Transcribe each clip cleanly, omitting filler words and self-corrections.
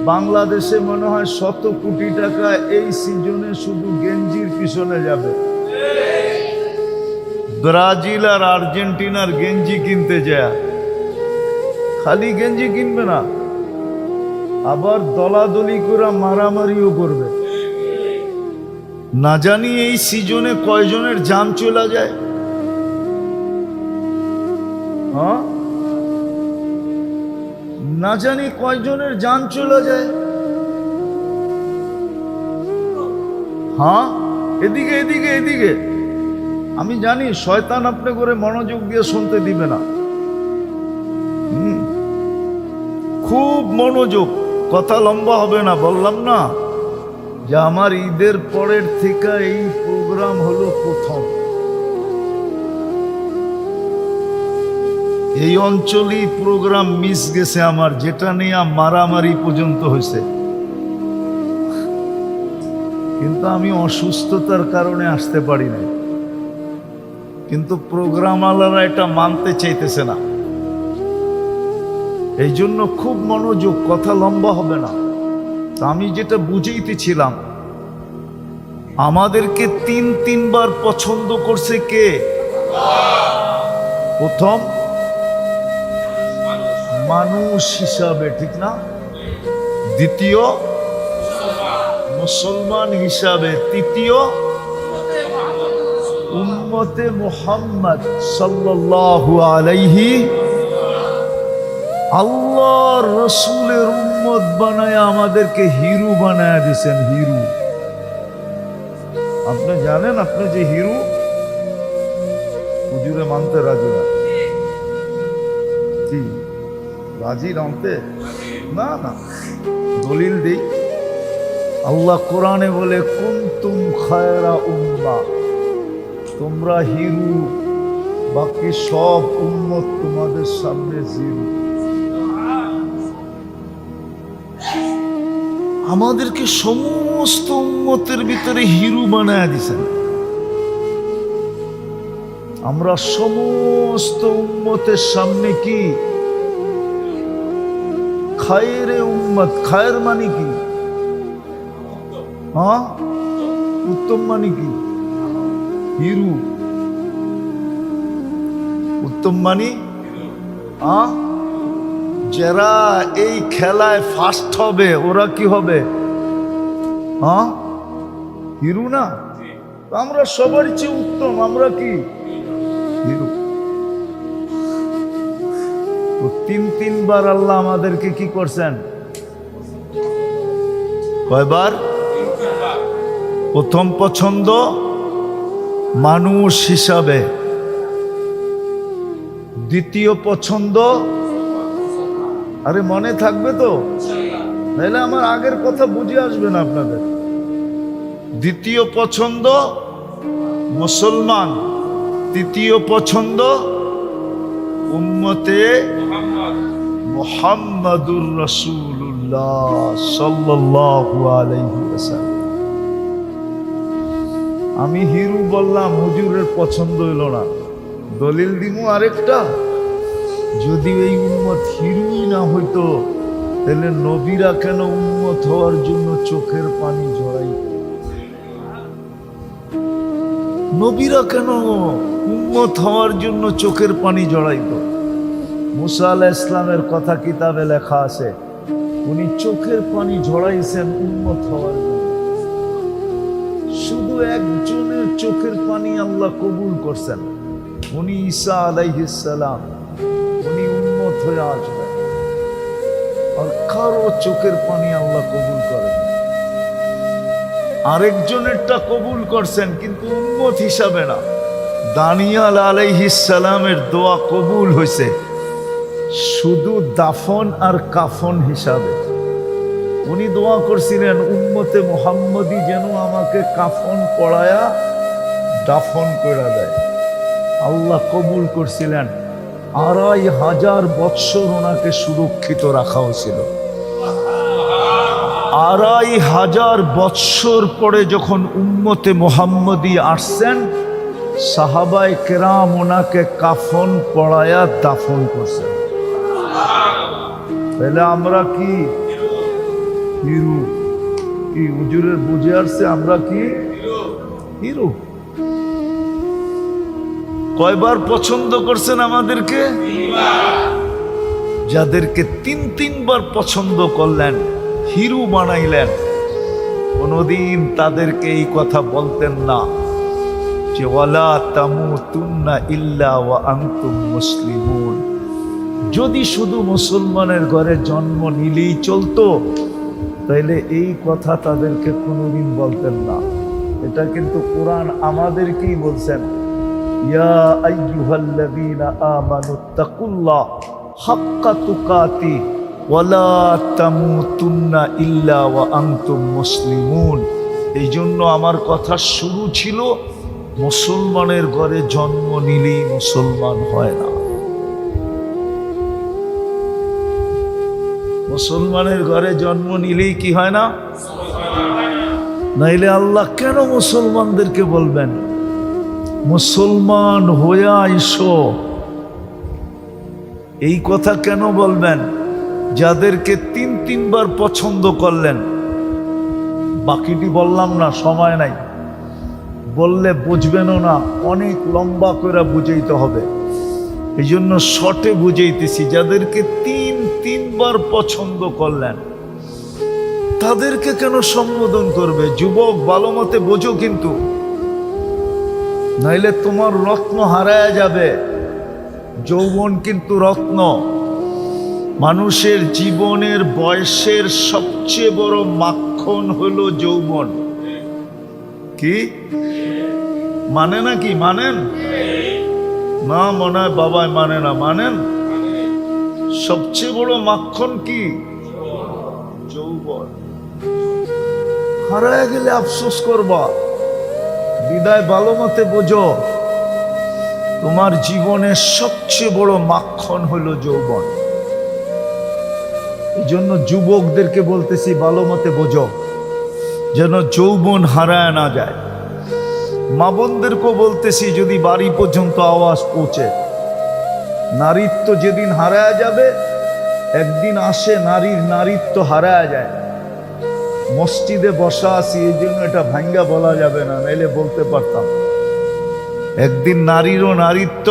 বাংলাদেশে মনে হয় 100 কোটি টাকা এই সিজনে শুধু গেঞ্জির পিছনে যাবে। ব্রাজিল আর আর্জেন্টিনার গেঞ্জি কিনতে যায়, খালি গেঞ্জি কিনবে না, আবার দলাদলি করে মারামারিও করবে। না জানি এই সিজনে কয়জনের জান চলে যায়। হ্যাঁ, না জানি কয়জনের জান চলে যায়। হ্যাঁ, এদিকে এদিকে এদিকে। আমি জানি শয়তান আপনি করে মনোযোগ দিয়ে শুনতে দিবে না। খুব মনোযোগ, কথা লম্বা হবে না। বললাম না যে আমার ঈদের পরের থেকে এই প্রোগ্রাম হলো প্রথম। এই অঞ্চলেই প্রোগ্রাম মিস গেছে আমার, যেটা নিয়ে মারামারি পর্যন্ত হয়েছে। কিন্তু আমি অসুস্থতার কারণে আসতে পারি না। কিন্তু প্রোগ্রাম আলারা এটা মানতে চাইতেছে না, এই জন্য খুব মনোযোগ, কথা লম্বা হবে না। তা আমি যেটা বুঝাইতেছিলাম, আমাদেরকে তিনবার পছন্দ করছে কে? প্রথম মানুষ হিসাবে, ঠিক না? দ্বিতীয় মুসলমান হিসাবে, তৃতীয় উম্মতে মুহাম্মদ সাল্লাল্লাহু আলাইহি। আল্লাহর রসুলের উম্মত বানায় আমাদেরকে হিরো বানায় দিয়েছেন, হিরো। আপনি জানেন আপনি যে হিরো? হুজুরে মানতে রাজি না। কি রাজি মানতে? না না, দলিল দেই। আল্লাহ কোরআনে বলে, কুনতুম খায়রা উম্মাহ, তোমরা হিরো, বাকি সব উম্মত তোমাদের সামনে জিরো। আমাদেরকে সমস্ত উম্মতের ভিতরে হিরো বানায় দিছেন। আমরা সমস্ত উম্মতের সামনে কি খায়রে উম্মত। খায়ের মানে কি? হ্যাঁ, উত্তম মানে কি? হিরো। উত্তম মানে যারা এই খেলায় ফার্স্ট হবে ওরা কি হবে? হ্যাঁ, হিরো না? আমরা সবার চেয়ে উত্তম, আমরা কি হিরো। তো তিনবার আল্লাহ আমাদেরকে কি করছেন? কয়বার? প্রথম পছন্দ মানুষ হিসাবে, দ্বিতীয় পছন্দ, আরে মনে থাকবে তো, নাহলে আমার আগের কথা বুঝে আসবে না আপনাদের। দ্বিতীয় পছন্দ মুসলমান, তৃতীয় পছন্দ উম্মতে মুহাম্মাদুর রাসূলুল্লাহ সাল্লাল্লাহু আলাইহি ওয়াসাল্লাম। আমি হিরো বললাম, হুজুরের পছন্দ হইল না। দলিল দিমু আরেকটা, যদি এই উম্মত হিরোই না হইতো তাহলে নবীরা কেন উম্মত হওয়ার জন্য চোখের পানি ঝরাইত? নবীরা কেন উম্মত হওয়ার জন্য চোখের পানি ঝরাইত? মুসা আলাইহিস সালামের কথা কিতাবে লেখা আছে, উনি চোখের পানি ঝরাইছেন উম্মত হওয়ার জন্য। শুধু একজনের চোখের পানি আল্লাহ কবুল করছেন, উনি ঈসা আলাইহিস সালাম। উনি উম্মত হয়ে আসবেন, আর কারো চোখের পানি আল্লাহ কবুল করেন। আরেকজনেরটা কবুল করছেন কিন্তু উম্মত হিসাবে না। দানিয়াল আলাইহিস সালামের দোয়া কবুল হয়েছে শুধু দাফন আর কাফন হিসাবে। উনি দোয়া করছিলেন, উম্মতে মুহাম্মদী যেন আমাকে কাফন পড়ায়া দাফন করে দেয়। আল্লাহ কবুল করছিলেন। 2500 বৎসর ওনাকে সুরক্ষিত রাখা হয়েছিল। 2500 বৎসর পরে যখন উম্মতে মুহাম্মদী আসছেন, সাহাবায়ে কেরাম ওনাকে কাফন পড়ায়া দাফন করছেন। তাহলে আমরা কি হিরো। কি হুজুরের বুঝে আসছে আমরা কি হিরো? কয়বার পছন্দ করছেন আমাদেরকে? যাদেরকে তিনবার পছন্দ করলেন, হিরো বানাইলেন, কোনদিন তাদেরকে এই কথা বলতেন না যে ওয়ালা তামুতুন্না ইল্লা ওয়া আনতুম মুসলিমুন। যদি শুধু মুসলমানের ঘরে জন্ম নিলেই চলতো, তাইলে এই কথা তাদেরকে কোনোদিন বলতেন না। এটা কিন্তু কোরআন আমাদেরকেই বলছেন, ইয়া আইয়ুহাল্লাযীনা আমানুত্তাকুল্লাহ হাক্কা তুকাতি ওয়ালা তামুতুন্না ইল্লা ওয়া আনতুম মুসলিমুন। এই জন্য আমার কথা শুরু ছিল, মুসলমানের ঘরে জন্ম নিলেই মুসলমান হয় না। মুসলমানের ঘরে জন্ম নিলেই কি হয় না? নাইলে আল্লাহ কেন মুসলমানদেরকে বলবেন মুসলমান হয়ে আইসো? এই কথা কেন বলবেন? যাদেরকে তিনবার পছন্দ করলেন। বাকিটি বললাম না, সময় নাই, বললে বুঝবেনও না, অনেক লম্বা করে বুঝাইতে হবে। এই জন্য শর্টে বুঝাইতেছি। যাদেরকে তিনবার পছন্দ করলেন, তাদেরকে কেন সম্বোধন করবে? যুবক, ভালো মতে বোঝো কিন্তু, নাইলে তোমার রত্ন হারায় যাবে। যৌবন কিন্তু রত্ন। মানুষের জীবনের বয়সের সবচেয়ে বড় মাখন হলো যৌবন। কি মানে না? কি মানেন না? মনে হয় বাবাই মানে না। মানেন? সবচেয়ে বড় মাখন কি? যৌবন। হারায় গেলে আফসোস করবা। বিদায় ভালো মতে বোঝো, তোমার জীবনের সবচেয়ে বড় মাখন হলো যৌবন। এই জন্য যুবকদেরকে বলতেছি, ভালো মতে বোঝো, যেন যৌবন হারায় না যায়। মা বোনদেরকেও বলতেছি, যদি বাড়ি পর্যন্ত আওয়াজ পৌঁছে, নারীত্ব যেদিন হারায় যাবে, একদিন আসে নারীর নারীত্ব হারায় যায়। মসজিদে বসা আছি, এই জন্য এটা ভাঙ্গা বলা যাবে না, নাইলে বলতে পারতাম। একদিন নারীরও নারীত্ব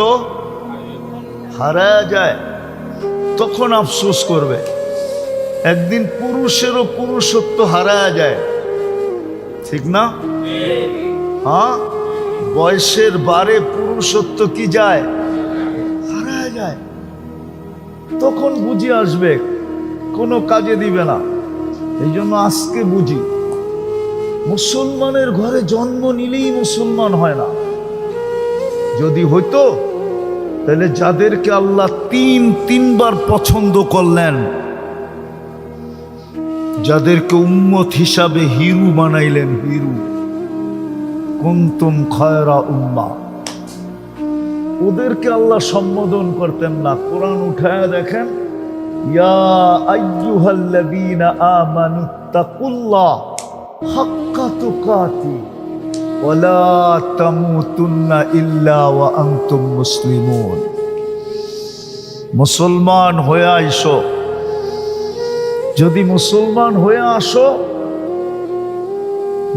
হারায় যায়, তখন আফসোস করবে। একদিন পুরুষেরও পুরুষত্ব হারায় যায়, ঠিক না? হ্যাঁ, বয়সের বারে পুরুষত্ব কি যায়? হারায় যায়। তখন বুঝে আসবে, কোনো কাজে দিবে না। এই জন্য আজকে বুঝি, মুসলমানের ঘরে জন্ম নিলেই মুসলমান হয় না। যদি হইতো, তাহলে যাদেরকে আল্লাহ তিনবার পছন্দ করলেন, যাদেরকে উম্মত হিসাবে হিরু বানাইলেন, হিরু, কুনতুম খায়রা উম্মাহ, ওদেরকে আল্লাহ সম্বোধন করতেন না। কোরআন উঠায় দেখেন, ইয়া আইয়ুহাল্লাযীনা আমানুত্তাকুল্লাহ হাক্কা তুকাতি ওয়ালা তামুতুন্না ইল্লা ওয়া আনতুম মুসলিমুন। মুসলমান হয়ে আইসো। যদি মুসলমান হয়ে আসো,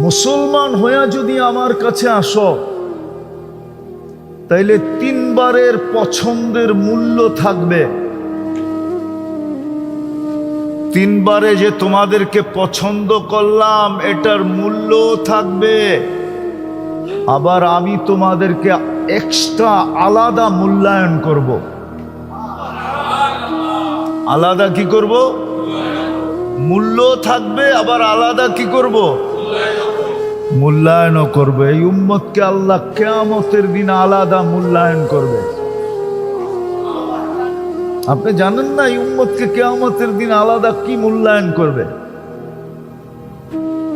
মুসলমান হয়ে যদি আমার কাছে আসো, তাইলে তিনবারের পছন্দের মূল্য থাকবে। তিনবারে যে তোমাদেরকে পছন্দ করলাম, এটার মূল্য থাকবে। আবার আমি তোমাদেরকে এক্সট্রা আলাদা মূল্যায়ন করব। আলাদা কি করব? মূল্য থাকবে, আবার আলাদা কি করব? মূল্যায়নও করবে। এই উম্মতকে আল্লাহ কিয়ামতের দিন আলাদা মূল্যায়ন করবে। আপনি জানেন না এই উম্মতকে কিয়ামতের দিন আলাদা কি মূল্যায়ন করবে?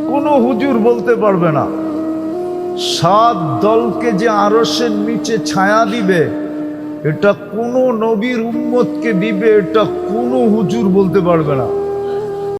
কোনো হুজুর বলতে পারবে না। 7 দলকে যে আরশের নিচে ছায়া দিবে, এটা কোনো নবীর উম্মতকে দিবে, এটা কোনো হুজুর বলতে পারবে না।